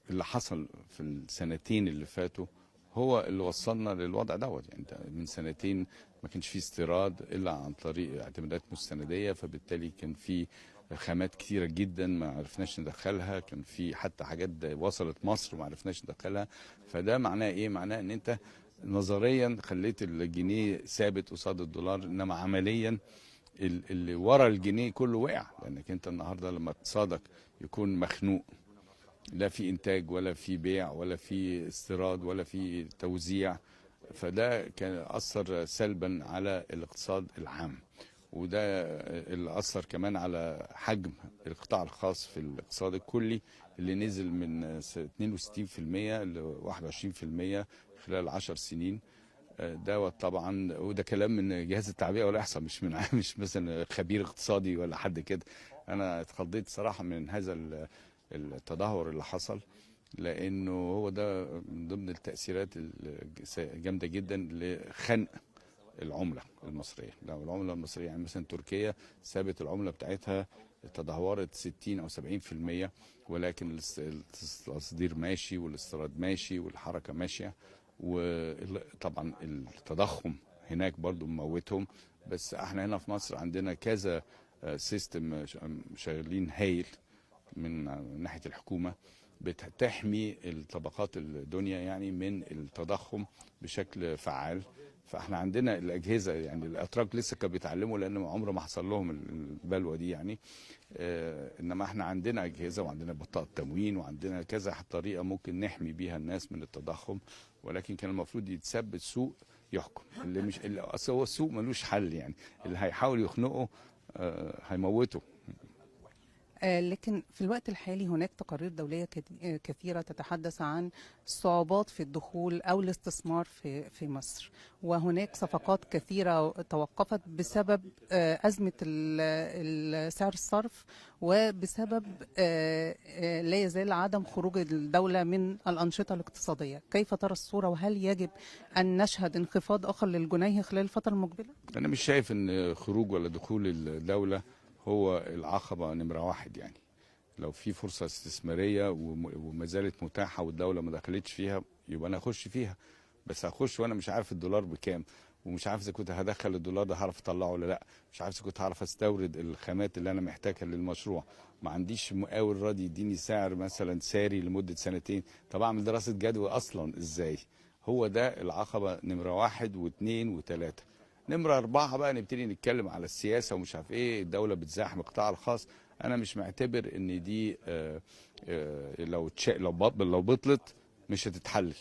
اللي حصل في السنتين اللي فاتوا هو اللي وصلنا للوضع دوت. يعني انت من سنتين ما كانش فيه استيراد الا عن طريق اعتمادات مستنديه، فبالتالي كان في خامات كتيره جدا ما عرفناش ندخلها، كان في حتى حاجات وصلت مصر وما عرفناش ندخلها. فده معناه ايه؟ معناه ان انت نظريا خليت الجنيه ثابت قصاد الدولار، انما عمليا اللي ورا الجنيه كله وقع. لانك انت النهارده لما اقتصادك يكون مخنوق، لا في انتاج ولا في بيع ولا في استيراد ولا في توزيع، فده كان اثر سلبا على الاقتصاد العام. وده اللي اثر كمان على حجم القطاع الخاص في الاقتصاد الكلي، اللي نزل من 62% ل 21% خلال 10 سنين. دوت طبعا، وده كلام من جهاز التعبئه والاحصاء، مش من مش مثلا خبير اقتصادي ولا حد كده. انا اتخضيت صراحه من هذا التدهور اللي حصل، لانه هو ده من ضمن التاثيرات الجامده جدا لخنق العمله المصريه. لو العمله المصريه يعني مثلا تركيا سابت العمله بتاعتها تدهورت 60 او 70%، ولكن التصدير ماشي والاستيراد ماشي والحركه ماشيه. وطبعا التضخم هناك برضو مموتهم. بس احنا هنا في مصر عندنا كذا سيستم شغالين هايل من ناحيه الحكومه، بتحمي الطبقات الدنيا يعني من التضخم بشكل فعال. فاحنا عندنا الاجهزه، يعني الاتراك لسه كانوا بيتعلموا لان عمره ما حصل لهم البلوه دي يعني. انما احنا عندنا اجهزه وعندنا بطاقه تموين وعندنا كذا طريقه ممكن نحمي بيها الناس من التضخم. ولكن كان المفروض يتثبت سوق يحكم. اللي مش اللي اصل هو السوق ملوش حل يعني، اللي هيحاول يخنقه هيموته. لكن في الوقت الحالي هناك تقارير دولية كثيرة تتحدث عن الصعوبات في الدخول أو الاستثمار في مصر، وهناك صفقات كثيرة توقفت بسبب أزمة سعر الصرف، وبسبب لا يزال عدم خروج الدولة من الأنشطة الاقتصادية. كيف ترى الصورة، وهل يجب أن نشهد انخفاض آخر للجنيه خلال الفترة المقبلة؟ أنا مش شايف إن خروج ولا دخول الدولة هو العقبة نمرة واحد. يعني لو في فرصة استثمارية وما زالت متاحة والدولة ما دخلتش فيها، يبقى أنا أخش فيها. بس هخش وأنا مش عارف الدولار بكام، ومش عارف إذا كنت هدخل الدولار ده هعرف أطلعه ولا لأ، مش عارف إذا كنت هعرف أستورد الخامات اللي أنا محتاجها للمشروع. ما عنديش مقاول راضي يديني سعر مثلا ساري لمدة سنتين. طب أعمل دراسة جدوى أصلا إزاي؟ هو ده العقبة نمرة واحد واثنين وثلاثة. نمرة 4 بقى نبتدي نتكلم على السياسة ومش عارف ايه، الدولة بتزاحم القطاع الخاص. انا مش معتبر ان دي لو بطلت مش هتتحل،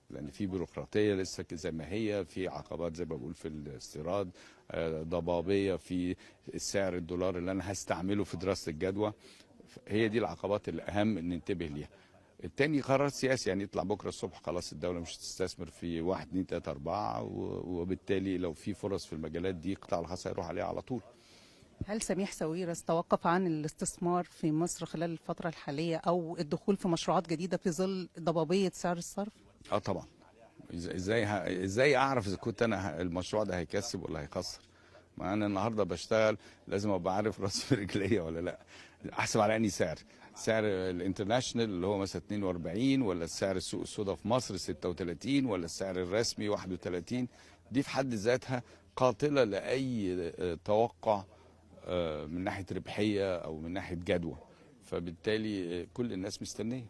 لان في بيروقراطية لسه زي ما هي، في عقبات زي ما بقول في الاستيراد، ضبابية في سعر الدولار اللي انا هستعمله في دراسة الجدوى. هي دي العقبات اللي اهم ان ننتبه ليها. التاني قرار سياسي، يعني يطلع بكره الصبح خلاص الدوله مش هتستثمر في 1 2 3 4، وبالتالي لو في فرص في المجالات دي القطاع الخاص هيروح عليها على طول. هل سميح ساويرس توقف عن الاستثمار في مصر خلال الفترة الحالية أو الدخول في مشروعات جديدة في ظل ضبابية سعر الصرف؟ اه طبعا. ازاي اعرف اذا كنت انا المشروع ده هيكسب ولا هيخسر؟ ما انا النهارده بشتغل لازم ابقى عارف راسي في رجليا ولا لا. احسب على اني سعر الانترناشونال اللي هو مثلا 42، ولا السعر السوق السوداء في مصر 36، ولا السعر الرسمي 31. دي في حد ذاتها قاتله لاي توقع من ناحيه ربحيه او من ناحيه جدوى. فبالتالي كل الناس مستنيه.